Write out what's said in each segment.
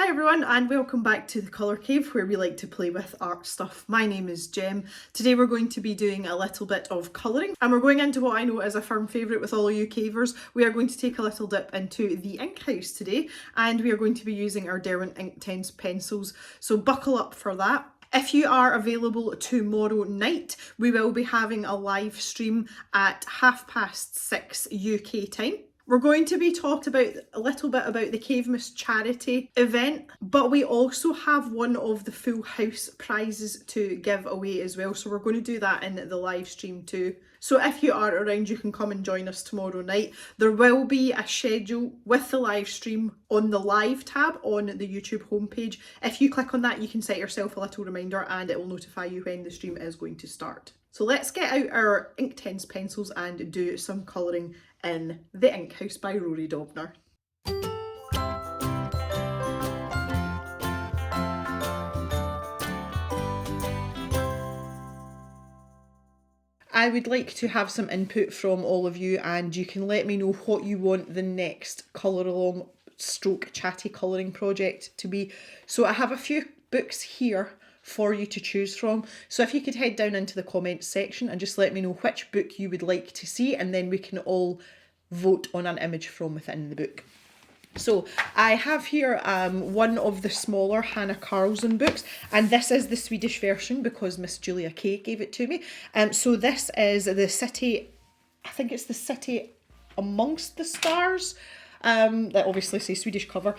Hi everyone and welcome back to the Colour Cave where we like to play with art stuff. My name is Jem. Today we're going to be doing a little bit of colouring and we're going into what I know is a firm favourite with all of you cavers. We are going to take a little dip into the ink house today and we are going to be using our Derwent Inktense pencils, so buckle up for that. If you are available tomorrow night, we will be having a live stream at 6:30 UK time. We're going to be talking about a little bit about the Cavemas charity event, but we also have one of the full house prizes to give away as well. So we're going to do that in the live stream too. So if you are around, you can come and join us tomorrow night. There will be a schedule with the live stream on the live tab on the YouTube homepage. If you click on that, you can set yourself a little reminder and it will notify you when the stream is going to start. So let's get out our Inktense pencils and do some colouring in The Ink House by Rory Dobner. I would like to have some input from all of you and you can let me know what you want the next colour along stroke chatty colouring project to be. So I have a few books here for you to choose from. So if you could head down into the comments section and just let me know which book you would like to see and then we can all vote on an image from within the book. So I have here one of the smaller Hannah Carlson books, and this is the Swedish version because Miss Julia Kay gave it to me. So this is the City, I think it's the City Amongst the Stars. That obviously says Swedish cover,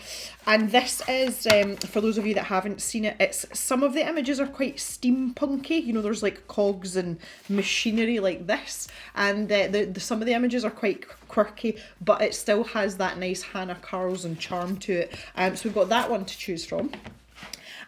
and this is for those of you that haven't seen it, it's some of the images are quite steampunky, you know, there's like cogs and machinery like this, and some of the images are quite quirky, but it still has that nice Hannah Carlson charm to it. So we've got that one to choose from.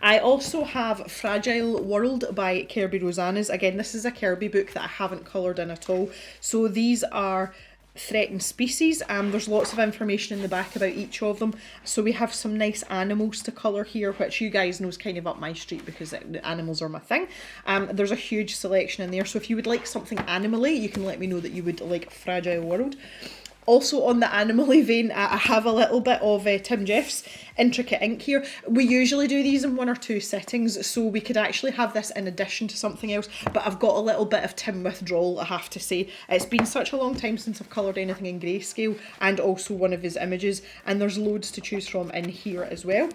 I also have Fragile World by Kirby Rosanes. Again, this is a Kirby book that I haven't coloured in at all. So these are threatened species. There's lots of information in the back about each of them. So we have some nice animals to colour here, which you guys know is kind of up my street because the animals are my thing. There's a huge selection in there. So if you would like something animally, you can let me know that you would like Fragile World. Also on the animally vein, I have a little bit of Tim Jeff's Intricate Ink here. We usually do these in 1 or 2 settings, so we could actually have this in addition to something else, but I've got a little bit of Tim withdrawal, I have to say. It's been such a long time since I've coloured anything in grayscale, and also one of his images, and there's loads to choose from in here as well.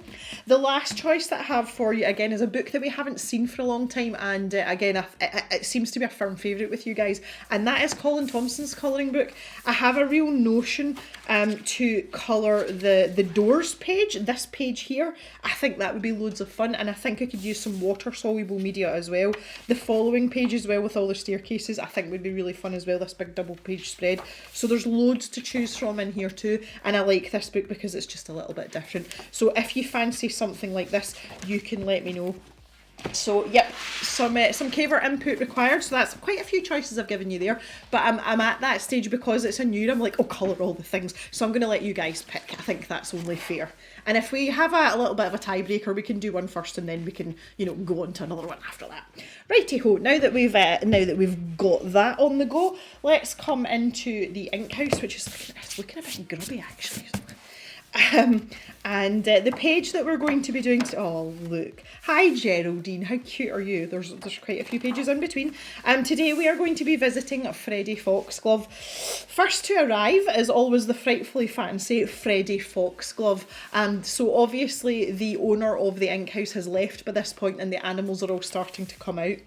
The last choice that I have for you, again, is a book that we haven't seen for a long time, and again, it seems to be a firm favourite with you guys, and that is Colin Thompson's colouring book. I have a real notion to colour the doors page, this page here. I think that would be loads of fun, and I think I could use some water-soluble media as well. The following page as well with all the staircases I think would be really fun as well, this big double page spread. So there's loads to choose from in here too, and I like this book because it's just a little bit different. So if you fancy something like this, you can let me know. So yep, some caver input required, so that's quite a few choices I've given you there, but I'm at that stage because it's a new, I'm like, oh, colour all the things, so I'm going to let you guys pick. I think that's only fair, and if we have a little bit of a tiebreaker, we can do one first and then we can, you know, go on to another one after that. Righty ho, now that we've got that on the go, let's come into the ink house, which is looking a bit grubby actually. And the page that we're going to be doing oh look, hi Geraldine, how cute are you? There's quite a few pages in between. Today we are going to be visiting Freddie Foxglove. First to arrive is always the frightfully fancy Freddie Foxglove, and so obviously the owner of the ink house has left by this point and the animals are all starting to come out.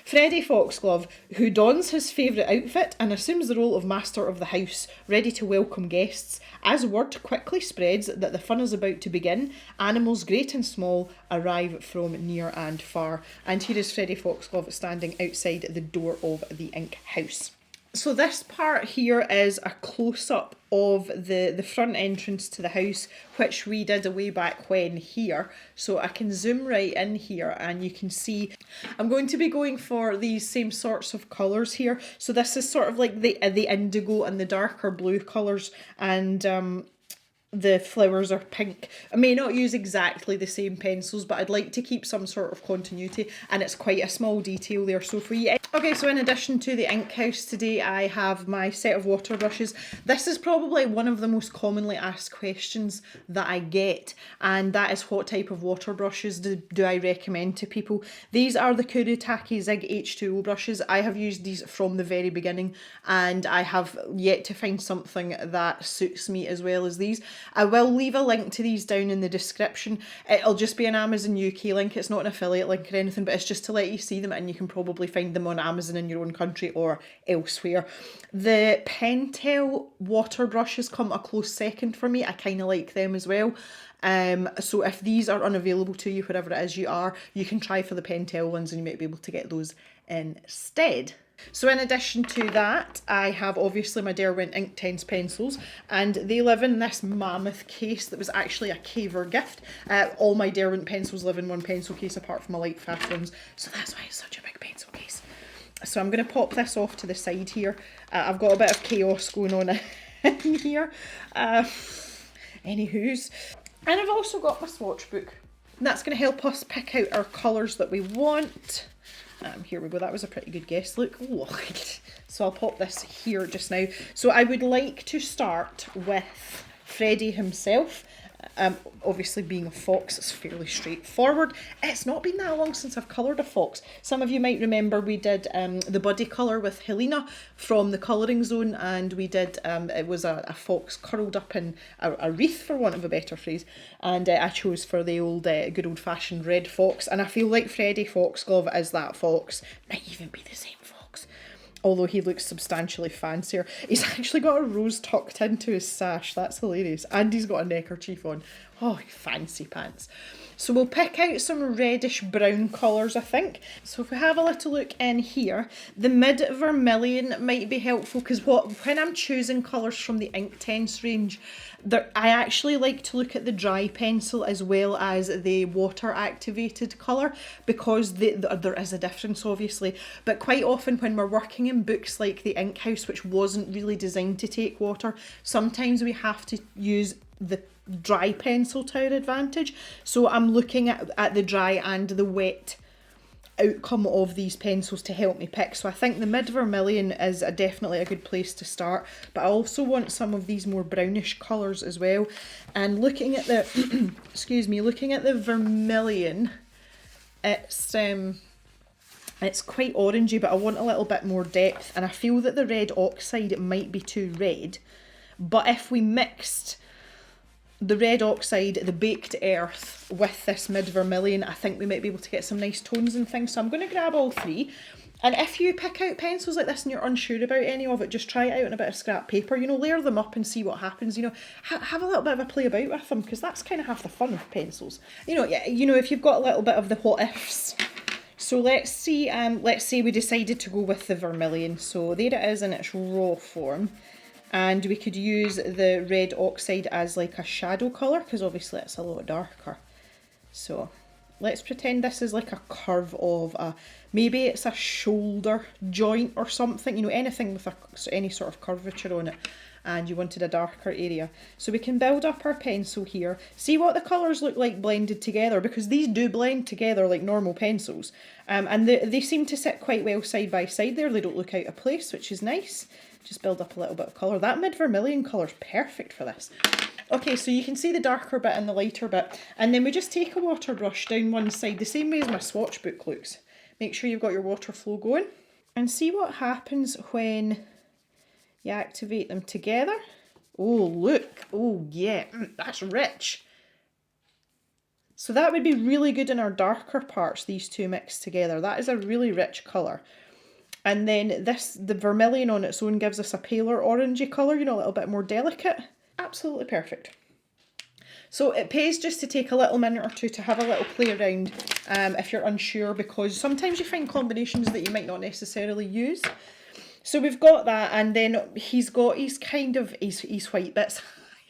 Freddie Foxglove, who dons his favourite outfit and assumes the role of master of the house, ready to welcome guests. As word quickly spreads that the fun is about to begin, animals great and small arrive from near and far. And here is Freddie Foxglove standing outside the door of the ink house. So this part here is a close-up of the front entrance to the house, which we did a way back when here. So I can zoom right in here and you can see I'm going to be going for these same sorts of colours here. So this is sort of like the indigo and the darker blue colours, and the flowers are pink. I may not use exactly the same pencils, but I'd like to keep some sort of continuity, and it's quite a small detail there. So for you, okay, so in addition to the ink house today, I have my set of water brushes. This is probably one of the most commonly asked questions that I get, and that is what type of water brushes do I recommend to people. These are the Kurutake Zig H2O brushes. I have used these from the very beginning, and I have yet to find something that suits me as well as these. I will leave a link to these down in the description. It'll just be an Amazon UK link. It's not an affiliate link or anything, but it's just to let you see them, and you can probably find them on Amazon in your own country or elsewhere. The Pentel water brushes come a close second for me. I kind of like them as well. So if these are unavailable to you, wherever it is you are, you can try for the Pentel ones and you might be able to get those instead. So in addition to that, I have obviously my Derwent Inktense pencils, and they live in this mammoth case that was actually a Caver gift. All my Derwent pencils live in one pencil case apart from my light fast ones, so that's why it's such a big pencil case. So I'm going to pop this off to the side here. I've got a bit of chaos going on in here. Anywho's. And I've also got my swatch book. That's going to help us pick out our colours that we want. Here we go, that was a pretty good guess, look. Oh, so I'll pop this here just now. So I would like to start with Freddie himself. Obviously being a fox, it's fairly straightforward. It's not been that long since I've coloured a fox. Some of you might remember we did the body colour with Helena from the Colouring Zone, and we did, it was a fox curled up in a wreath, for want of a better phrase, and I chose for the old good old fashioned red fox, and I feel like Freddie Foxglove is that fox. Might even be the same fox, although he looks substantially fancier. He's actually got a rose tucked into his sash. That's hilarious. And he's got a neckerchief on. Oh, fancy pants. So we'll pick out some reddish brown colours, I think. So if we have a little look in here, the mid vermilion might be helpful, because when I'm choosing colours from the Inktense range, I actually like to look at the dry pencil as well as the water activated colour, because there is a difference obviously, but quite often when we're working in books like the Ink House, which wasn't really designed to take water, sometimes we have to use the dry pencil to our advantage. So I'm looking at the dry and the wet outcome of these pencils to help me pick. So I think the mid vermilion is definitely a good place to start, but I also want some of these more brownish colours as well. And looking at the excuse me, looking at the vermilion, it's quite orangey, but I want a little bit more depth, and I feel that the red oxide might be too red. But if we mixed the red oxide, the baked earth, with this mid vermilion, I think we might be able to get some nice tones and things. So I'm going to grab all three. And if you pick out pencils like this and you're unsure about any of it, just try it out on a bit of scrap paper, you know, layer them up and see what happens, you know, have a little bit of a play about with them, because that's kind of half the fun of pencils. You know, yeah, you know, if you've got a little bit of the what ifs. So let's say we decided to go with the vermilion. So there it is in its raw form. And we could use the red oxide as like a shadow colour, because obviously it's a lot darker. So let's pretend this is like a curve of maybe it's a shoulder joint or something, you know, anything with any sort of curvature on it, and you wanted a darker area. So we can build up our pencil here, see what the colours look like blended together, because these do blend together like normal pencils, and they seem to sit quite well side by side there. They don't look out of place, which is nice. Just build up a little bit of colour. That mid vermilion colour is perfect for this. Okay, so you can see the darker bit and the lighter bit, and then we just take a water brush down one side, the same way as my swatch book looks. Make sure you've got your water flow going, and see what happens when you activate them together. Oh, look. Oh, yeah. That's rich. So that would be really good in our darker parts, these two mixed together. That is a really rich colour. And then the vermilion on its own gives us a paler orangey colour, you know, a little bit more delicate. Absolutely perfect. So it pays just to take a little minute or two to have a little play around if you're unsure, because sometimes you find combinations that you might not necessarily use. So we've got that, and then he's got his white bits,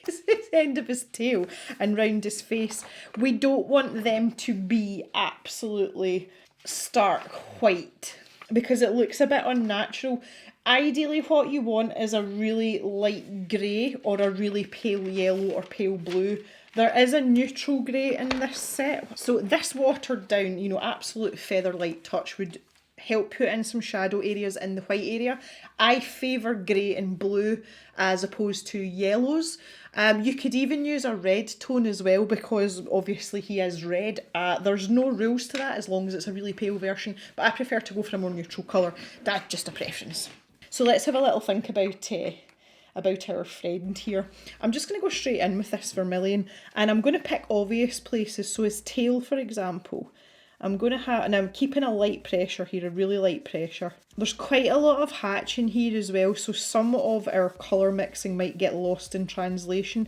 his end of his tail and round his face. We don't want them to be absolutely stark white, because it looks a bit unnatural, Ideally what you want is a really light grey or a really pale yellow or pale blue. There is a neutral grey in this set. So this watered down, you know, absolute feather light touch would help put in some shadow areas in the white area. I favour grey and blue as opposed to yellows. You could even use a red tone as well because obviously he is red. There's no rules to that as long as it's a really pale version, but I prefer to go for a more neutral colour. That's just a preference. So let's have a little think about our friend here. I'm just going to go straight in with this vermilion and I'm going to pick obvious places. So his tail, for example, I'm going to have, and I'm keeping a light pressure here, a really light pressure. There's quite a lot of hatching here as well, so some of our colour mixing might get lost in translation,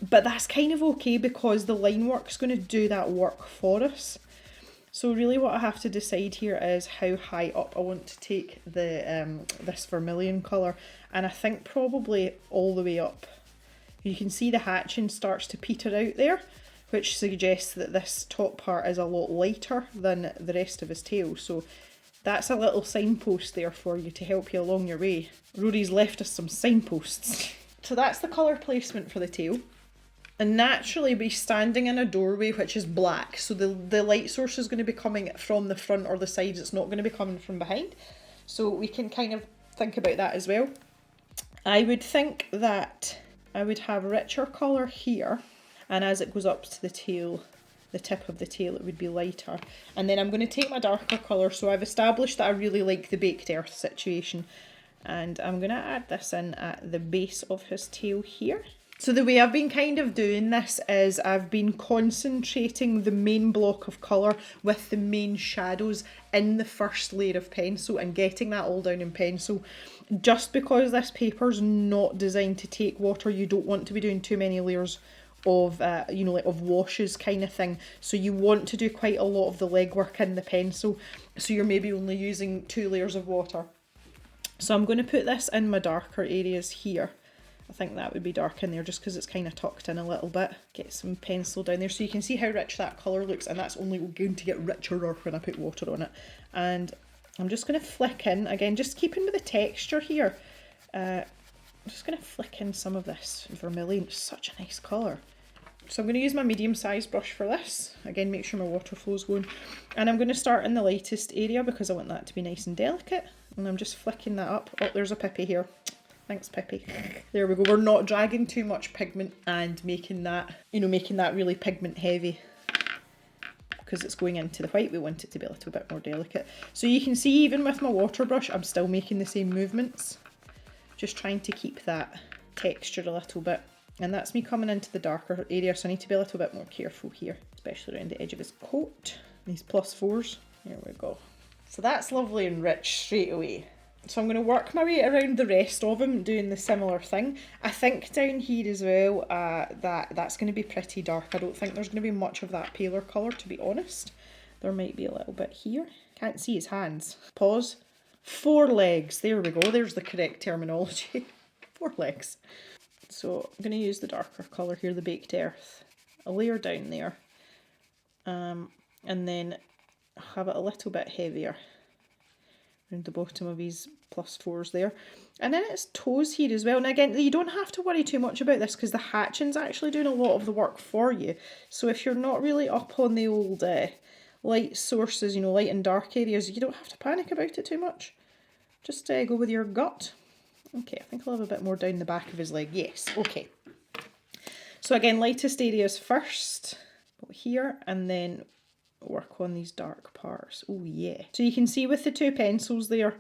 but that's kind of okay because the line work's going to do that work for us. So really what I have to decide here is how high up I want to take the this vermilion colour, and I think probably all the way up. You can see the hatching starts to peter out there, which suggests that this top part is a lot lighter than the rest of his tail. So that's a little signpost there for you to help you along your way. Rory's left us some signposts. So that's the colour placement for the tail. And naturally be standing in a doorway which is black, so the light source is going to be coming from the front or the sides, it's not going to be coming from behind. So we can kind of think about that as well. I would think that I would have richer colour here, and as it goes up to the tail, the tip of the tail, it would be lighter. And then I'm going to take my darker colour, so I've established that I really like the baked earth situation, and I'm going to add this in at the base of his tail here. So the way I've been kind of doing this is I've been concentrating the main block of colour with the main shadows in the first layer of pencil and getting that all down in pencil. Just because this paper's not designed to take water, you don't want to be doing too many layers of, you know, like of washes kind of thing. So you want to do quite a lot of the legwork in the pencil. So you're maybe only using 2 layers of water. So I'm going to put this in my darker areas here. I think that would be dark in there just because it's kind of tucked in a little bit. Get some pencil down there so you can see how rich that colour looks, and that's only going to get richer when I put water on it. And I'm just going to flick in, again, just keeping with the texture here. I'm just going to flick in some of this vermilion. It's such a nice colour. So I'm going to use my medium-sized brush for this. Again, make sure my water flow's going. And I'm going to start in the lightest area because I want that to be nice and delicate. And I'm just flicking that up. Oh, there's a Pippi here. Thanks, Pippi. There we go. We're not dragging too much pigment and making that, you know, making that really pigment heavy because it's going into the white. We want it to be a little bit more delicate. So you can see even with my water brush, I'm still making the same movements. Just trying to keep that texture a little bit. And that's me coming into the darker area, so I need to be a little bit more careful here, especially around the edge of his coat. These +4s. There we go. So that's lovely and rich straight away. So I'm going to work my way around the rest of him doing the similar thing. I think down here as well, that's going to be pretty dark. I don't think there's going to be much of that paler colour, to be honest. There might be a little bit here. Can't see his hands. Pause. 4 legs. There we go. There's the correct terminology. 4 legs. So I'm going to use the darker colour here, the baked earth. A layer down there. And then have it a little bit heavier around the bottom of his +4s there. And then its toes here as well. And again, you don't have to worry too much about this because the hatching's actually doing a lot of the work for you. So if you're not really up on the old light sources, you know, light and dark areas, you don't have to panic about it too much. Just go with your gut. Okay, I think I'll have a bit more down the back of his leg. Yes, okay. So again, lightest areas first, here, and then work on these dark parts. Oh yeah. So you can see with the 2 pencils there,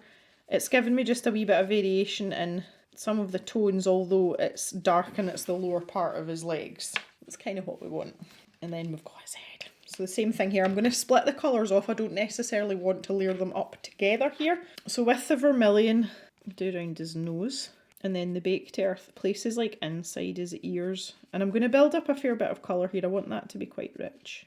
it's given me just a wee bit of variation in some of the tones, although it's dark and it's the lower part of his legs. That's kind of what we want. And then we've got his head. So the same thing here. I'm going to split the colours off. I don't necessarily want to layer them up together here. So with the vermilion, do around his nose. And then the baked earth places like inside his ears. And I'm going to build up a fair bit of colour here. I want that to be quite rich.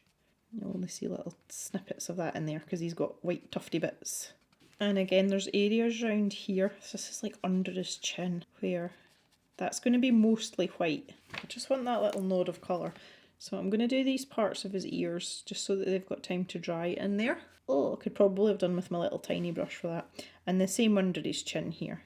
You'll only see little snippets of that in there because he's got white tufty bits. And again, there's areas around here. So this is like under his chin where that's going to be mostly white. I just want that little nod of colour. So I'm going to do these parts of his ears just so that they've got time to dry in there. Oh, I could probably have done with my little tiny brush for that. And the same under his chin here.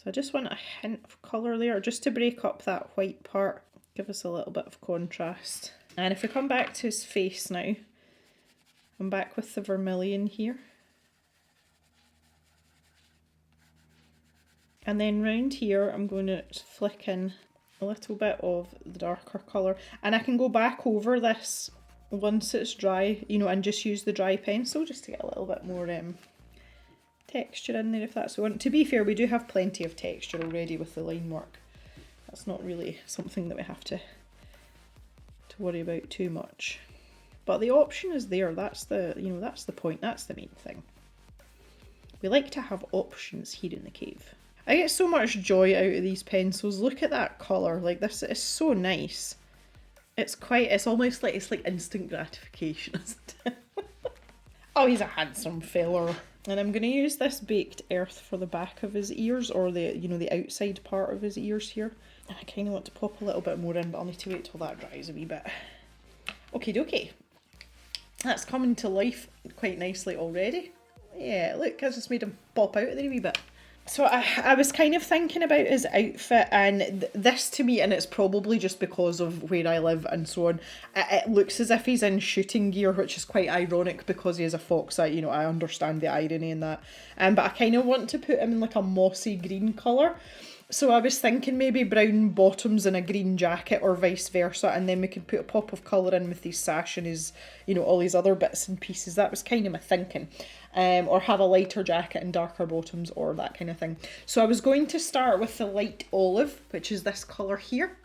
So I just want a hint of colour there, just to break up that white part, give us a little bit of contrast. And if we come back to his face now, I'm back with the vermilion here. And then round here, I'm going to flick in a little bit of the darker colour. And I can go back over this once it's dry, you know, and just use the dry pencil just to get a little bit more texture in there if that's what we want. To be fair, we do have plenty of texture already with the line work. That's not really something that we have to worry about too much. But the option is there, that's the, you know, that's the point, that's the main thing. We like to have options here in the cave. I get so much joy out of these pencils. Look at that colour, like this is so nice. It's almost like, it's like instant gratification, isn't it? Oh, he's a handsome feller. And I'm going to use this baked earth for the back of his ears, or the, you know, the outside part of his ears here. And I kind of want to pop a little bit more in, but I'll need to wait till that dries a wee bit. Okie dokie. That's coming to life quite nicely already. Yeah, look, I just made him pop out there a wee bit. So I was kind of thinking about his outfit, and this to me, and it's probably just because of where I live and so on, it looks as if he's in shooting gear, which is quite ironic because he is a fox. You know, I understand the irony in that. But I kind of want to put him in like a mossy green colour. So I was thinking maybe brown bottoms and a green jacket, or vice versa, and then we could put a pop of colour in with his sash and his, you know, all these other bits and pieces. That was kind of my thinking. Or have a lighter jacket and darker bottoms, or that kind of thing. So I was going to start with the light olive, which is this colour here.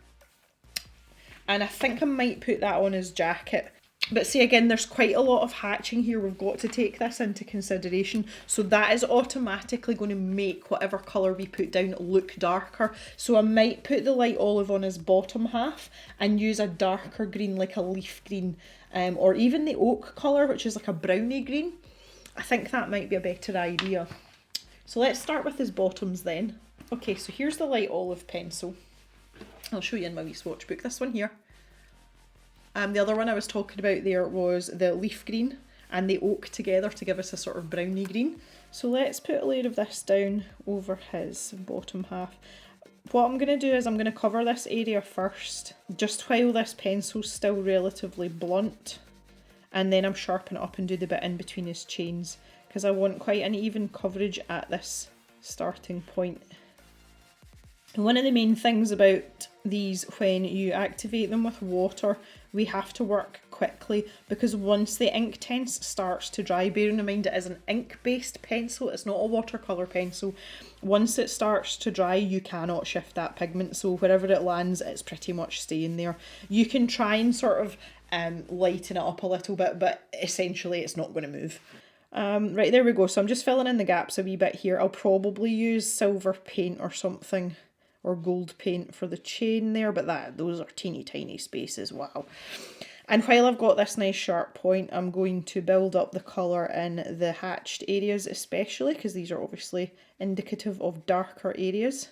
And I think I might put that on his jacket. But see, again, there's quite a lot of hatching here. We've got to take this into consideration. So that is automatically going to make whatever colour we put down look darker. So I might put the light olive on his bottom half and use a darker green, like a leaf green, or even the oak colour, which is like a brownie green. I think that might be a better idea. So let's start with his bottoms then. Okay, so here's the light olive pencil. I'll show you in my wee swatch book. This one here. The other one I was talking about there was the leaf green and the oak together to give us a sort of brownie green. So let's put a layer of this down over his bottom half. What I'm going to do is I'm going to cover this area first, just while this pencil's still relatively blunt. And then I'm sharpen it up and do the bit in between his chains, because I want quite an even coverage at this starting point. And one of the main things about these, when you activate them with water, we have to work quickly, because once the Inktense starts to dry, bearing in mind it is an ink-based pencil, it's not a watercolour pencil, once it starts to dry you cannot shift that pigment, so wherever it lands it's pretty much staying there. You can try and sort of lighten it up a little bit, but essentially it's not going to move. Right, there we go. So I'm just filling in the gaps a wee bit here. I'll probably use silver paint or something, or gold paint for the chain there, but those are teeny tiny spaces, wow. And while I've got this nice sharp point, I'm going to build up the colour in the hatched areas especially, because these are obviously indicative of darker areas.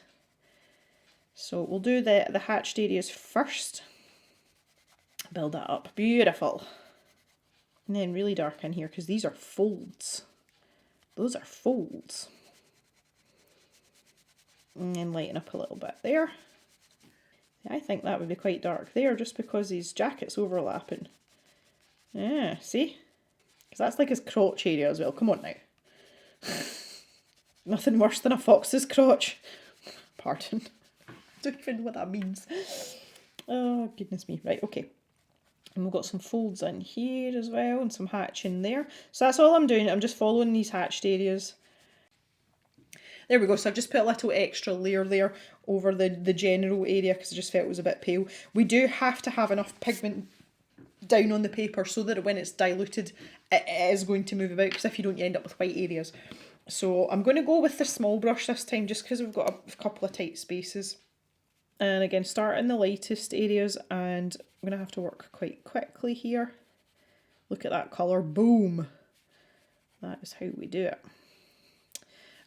So we'll do the hatched areas first. Build that up. Beautiful. And then really dark in here, because these are folds. Those are folds. And then lighten up a little bit there. I think that would be quite dark there, just because his jacket's overlapping. Yeah, see? Because that's like his crotch area as well. Come on now. Nothing worse than a fox's crotch. Pardon. I don't even know what that means. Oh, goodness me. Right, okay. And we've got some folds in here as well, and some hatching there. So that's all I'm doing. I'm just following these hatched areas. There we go. So I've just put a little extra layer there over the general area, because I just felt it was a bit pale. We do have to have enough pigment down on the paper so that when it's diluted, it is going to move about, because if you don't, you end up with white areas. So I'm going to go with the small brush this time, just because we've got a couple of tight spaces. And again, start in the lightest areas, and I'm going to have to work quite quickly here. Look at that colour, boom! That is how we do it.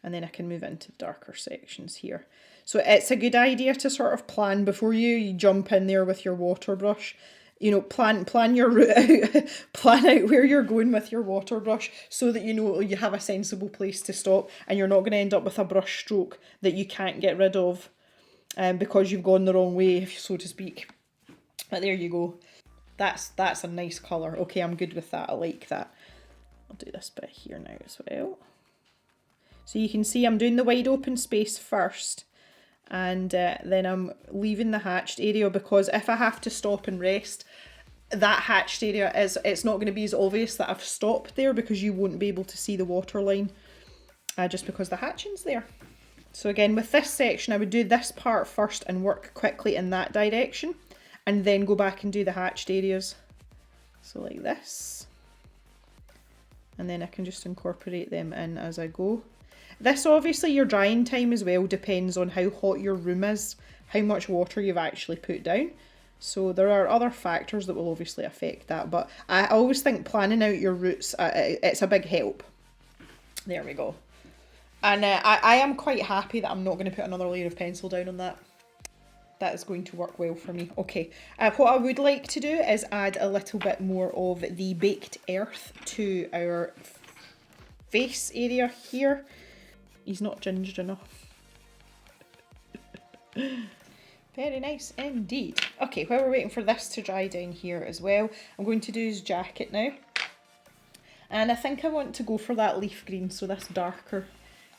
And then I can move into darker sections here. So it's a good idea to sort of plan before you jump in there with your water brush. you know, plan your route out, plan out where you're going with your water brush so that you know you have a sensible place to stop and you're not going to end up with a brush stroke that you can't get rid of because you've gone the wrong way, so to speak. But there you go. That's a nice colour. Okay, I'm good with that. I like that. I'll do this bit here now as well. So you can see I'm doing the wide open space first, and then I'm leaving the hatched area, because if I have to stop and rest, that hatched area it's not going to be as obvious that I've stopped there, because you won't be able to see the water line just because the hatching's there. So again, with this section, I would do this part first and work quickly in that direction, and then go back and do the hatched areas. So like this. And then I can just incorporate them in as I go. This, obviously, your drying time as well depends on how hot your room is, how much water you've actually put down. So there are other factors that will obviously affect that, but I always think planning out your routes, it's a big help. There we go. And I am quite happy that I'm not going to put another layer of pencil down on that. That is going to work well for me. Okay, what I would like to do is add a little bit more of the baked earth to our face area here. He's not ginged enough. Very nice indeed. Okay, while we're waiting for this to dry down here as well, I'm going to do his jacket now. And I think I want to go for that leaf green, so this darker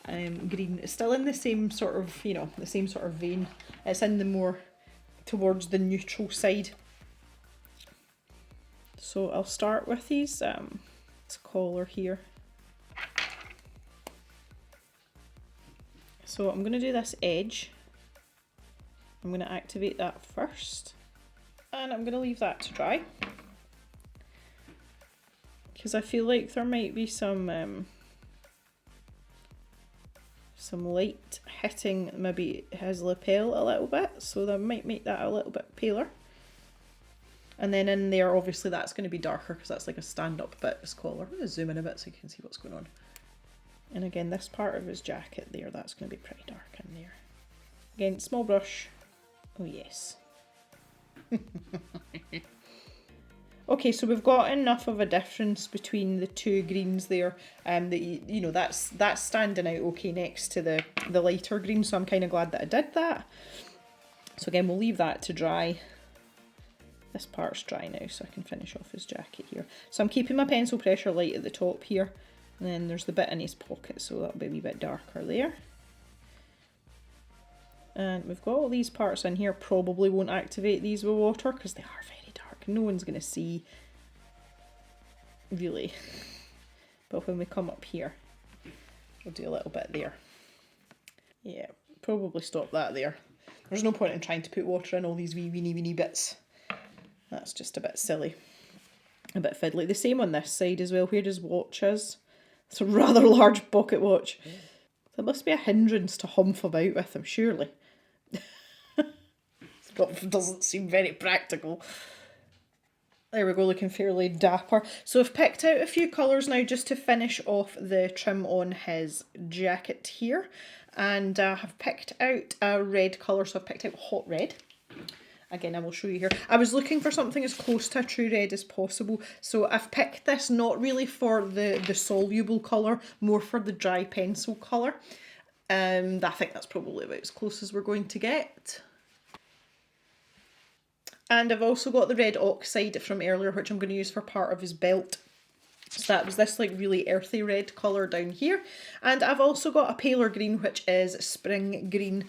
green. It's still in the same sort of, you know, the same sort of vein. It's in the more towards the neutral side. So I'll start with these collar here. So I'm going to do this edge. I'm going to activate that first, and I'm going to leave that to dry, because I feel like there might be some light hitting maybe his lapel a little bit, so that might make that a little bit paler. And then in there, obviously that's going to be darker because that's like a stand-up bit of his collar. I'm going to zoom in a bit so you can see what's going on. And again, this part of his jacket there, that's going to be pretty dark in there. Again, small brush. Oh yes. Okay, so we've got enough of a difference between the two greens there, that you know that's standing out okay next to the lighter green. So I'm kind of glad that I did that. So again, we'll leave that to dry. This part's dry now, so I can finish off his jacket here. So I'm keeping my pencil pressure light at the top here. And then there's the bit in his pocket, so that'll be a wee bit darker there. And we've got all these parts in here. Probably won't activate these with water because they are very dark. No one's going to see, really. But when we come up here, we'll do a little bit there. Yeah, probably stop that there. There's no point in trying to put water in all these wee weeny bits. That's just a bit silly. A bit fiddly. The same on this side as well. Where his watch is. It's a rather large pocket watch. There must be a hindrance to humph about with him, surely. It doesn't seem very practical. There we go, looking fairly dapper. So I've picked out a few colours now just to finish off the trim on his jacket here. And I have picked out a red colour, so I've picked out hot red. Again, I will show you here. I was looking for something as close to a true red as possible. So I've picked this not really for the soluble colour, more for the dry pencil colour. I think that's probably about as close as we're going to get. And I've also got the red oxide from earlier, which I'm going to use for part of his belt. So that was this like really earthy red colour down here. And I've also got a paler green, which is spring green.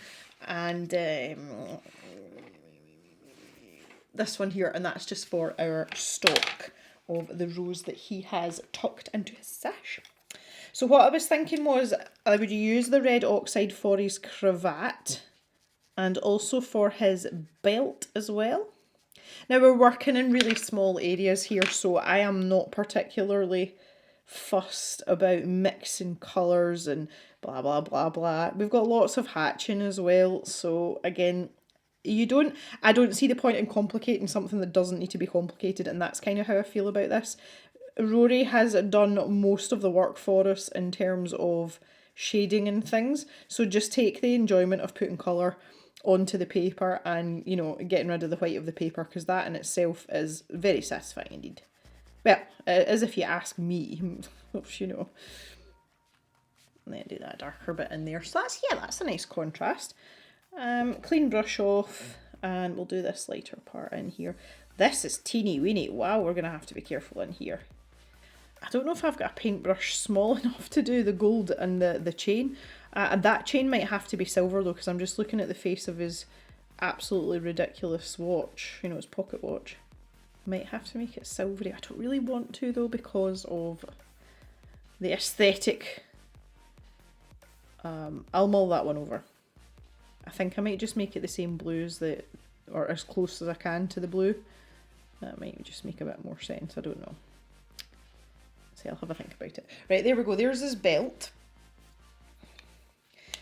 And this one here, and that's just for our stock of the rose that he has tucked into his sash. So what I was thinking was I would use the red oxide for his cravat and also for his belt as well. Now we're working in really small areas here, so I am not particularly fussed about mixing colours and blah blah blah blah. We've got lots of hatching as well, so again, I don't see the point in complicating something that doesn't need to be complicated, and that's kind of how I feel about this. Rory has done most of the work for us in terms of shading and things, so just take the enjoyment of putting colour onto the paper and, you know, getting rid of the white of the paper, because that in itself is very satisfying indeed. Well, as if you ask me, you know. And then do that darker bit in there. So that's a nice contrast. Clean brush off, and we'll do this lighter part in here. This is teeny weeny. Wow, we're going to have to be careful in here. I don't know if I've got a paintbrush small enough to do the gold and the chain. That chain might have to be silver though, because I'm just looking at the face of his absolutely ridiculous watch, you know, his pocket watch. Might have to make it silvery. I don't really want to though, because of the aesthetic. I'll mull that one over. I think I might just make it the same blue as or as close as I can to the blue. That might just make a bit more sense, I don't know. See, I'll have a think about it. Right, there we go, there's his belt.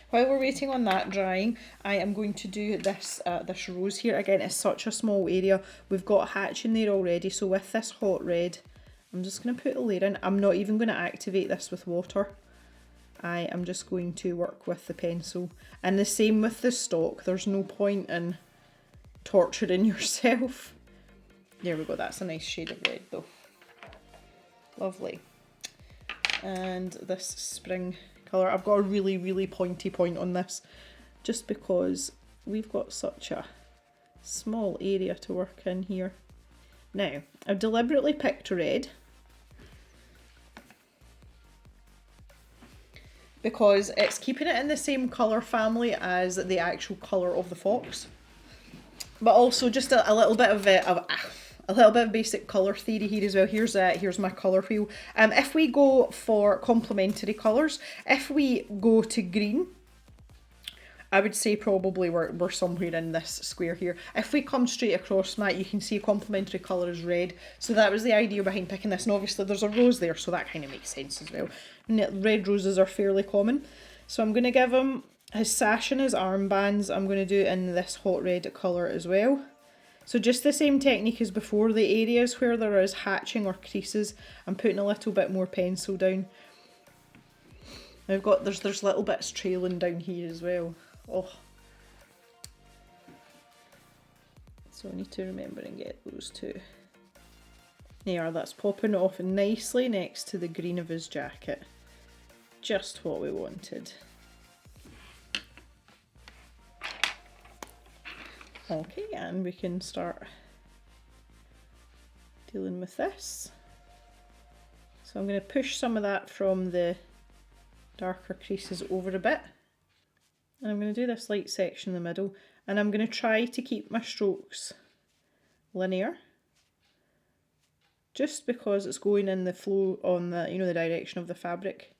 While we're waiting on that drying, I am going to do this this rose here. Again, it's such a small area. We've got hatch in there already, so with this hot red, I'm just going to put a layer in. I'm not even going to activate this with water. I am just going to work with the pencil. And the same with the stock. There's no point in torturing yourself. There we go, that's a nice shade of red though. Lovely. And this spring colour, I've got a really, really pointy point on this, just because we've got such a small area to work in here. Now, I've deliberately picked red, because it's keeping it in the same colour family as the actual colour of the fox. But also just a little bit of a little bit of basic colour theory here as well. Here's my colour wheel. If we go for complementary colours, if we go to green, I would say probably we're somewhere in this square here. If we come straight across from that, you can see a complementary colour is red. So that was the idea behind picking this. And obviously there's a rose there, so that kind of makes sense as well. And red roses are fairly common. So I'm going to give him his sash and his armbands. I'm going to do in this hot red colour as well. So just the same technique as before. The areas where there is hatching or creases, I'm putting a little bit more pencil down. I've got, there's little bits trailing down here as well. Oh. So I need to remember and get those two. There, that's popping off nicely next to the green of his jacket. Just what we wanted. Okay, and we can start dealing with this. So I'm going to push some of that from the darker creases over a bit. And I'm going to do this light section in the middle. And I'm going to try to keep my strokes linear. Just because it's going in the flow on the, you know, the direction of the fabric.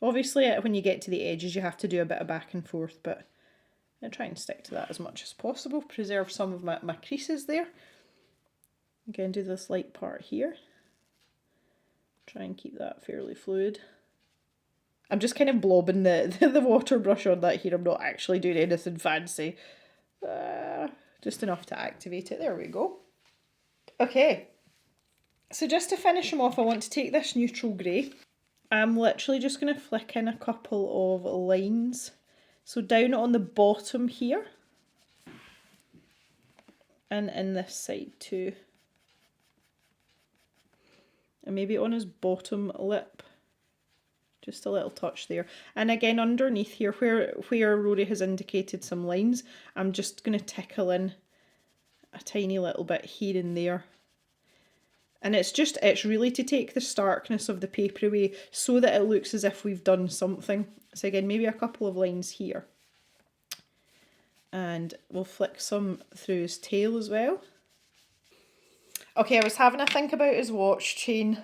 Obviously, when you get to the edges, you have to do a bit of back and forth, but I try and stick to that as much as possible. Preserve some of my creases there. Again, do this light part here. Try and keep that fairly fluid. I'm just kind of blobbing the water brush on that here. I'm not actually doing anything fancy. Just enough to activate it. There we go. Okay. So just to finish them off, I want to take this neutral grey. I'm literally just going to flick in a couple of lines. So down on the bottom here. And in this side too. And maybe on his bottom lip. Just a little touch there. And again, underneath here, where Rory has indicated some lines, I'm just going to tickle in a tiny little bit here and there. And it's really to take the starkness of the paper away so that it looks as if we've done something. So again, maybe a couple of lines here. And we'll flick some through his tail as well. Okay, I was having a think about his watch chain.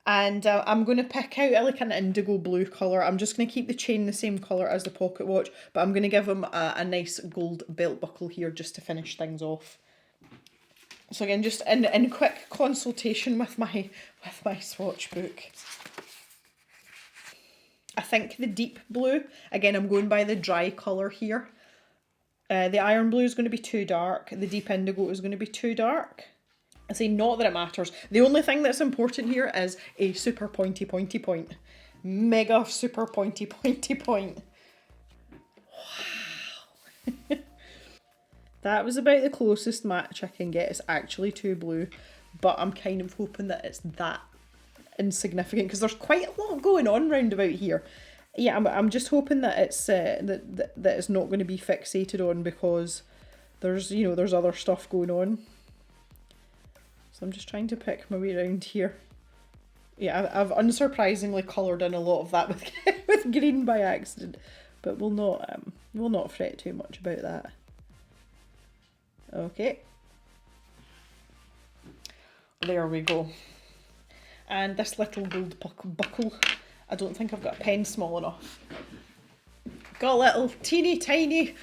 And I'm going to pick out like an indigo blue colour. I'm just going to keep the chain the same colour as the pocket watch, but I'm going to give him a nice gold belt buckle here just to finish things off. So again, just in quick consultation with my swatch book. I think the deep blue, again I'm going by the dry colour here. The iron blue is going to be too dark. The deep indigo is going to be too dark. I say not that it matters. The only thing that's important here is a super pointy point. Mega super pointy point. Wow. That was about the closest match I can get. It's actually too blue, but I'm kind of hoping that it's that insignificant because there's quite a lot going on round about here. Yeah, I'm just hoping that it's that it's not going to be fixated on because there's there's other stuff going on. So I'm just trying to pick my way around here. Yeah, I've unsurprisingly coloured in a lot of that with with green by accident, but we'll not fret too much about that. Okay, there we go. And this little gold buckle, I don't think I've got a pen small enough. Got a little teeny tiny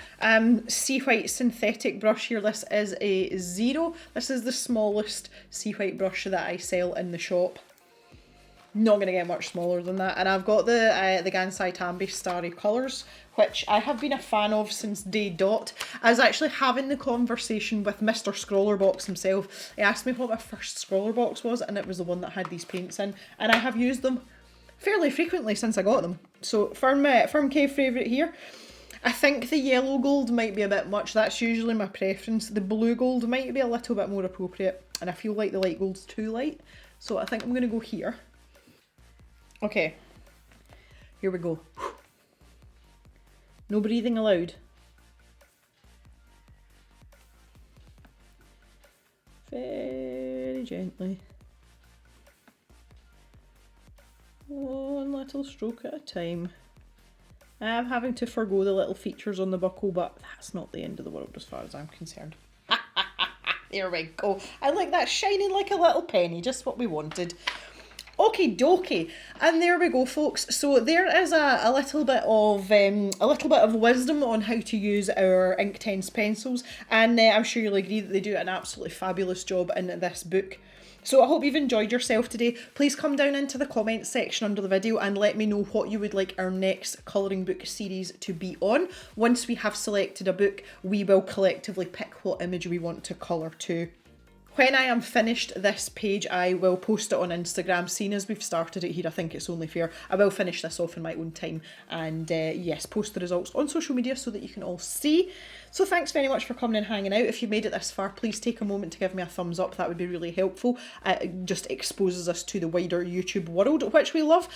sea white synthetic brush here. This is a 0. This is the smallest sea white brush that I sell in the shop. Not going to get much smaller than that. And I've got the Gansai Tambi Starry Colours, which I have been a fan of since day dot. I was actually having the conversation with Mr. Scrollerbox himself. He asked me what my first scroller box was, and it was the one that had these paints in. And I have used them fairly frequently since I got them. So firm cave favourite here. I think the yellow gold might be a bit much. That's usually my preference. The blue gold might be a little bit more appropriate. And I feel like the light gold's too light. So I think I'm going to go here. Okay, here we go. No breathing allowed. Very gently. One little stroke at a time. I'm having to forgo the little features on the buckle, but that's not the end of the world as far as I'm concerned. There we go. I like that shining like a little penny, just what we wanted. Okie dokie, and there we go, folks. So there is a little bit of wisdom on how to use our Inktense pencils, and I'm sure you'll agree that they do an absolutely fabulous job in this book. So I hope you've enjoyed yourself today. Please come down into the comments section under the video and let me know what you would like our next colouring book series to be on. Once we have selected a book, we will collectively pick what image we want to colour to. When I am finished this page, I will post it on Instagram. Seeing as we've started it here, I think it's only fair. I will finish this off in my own time and yes, post the results on social media so that you can all see. So thanks very much for coming and hanging out. If you made it this far, please take a moment to give me a thumbs up. That would be really helpful. It just exposes us to the wider YouTube world, which we love.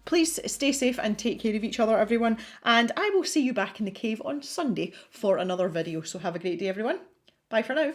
Please stay safe and take care of each other, everyone. And I will see you back in the cave on Sunday for another video. So have a great day, everyone. Bye for now.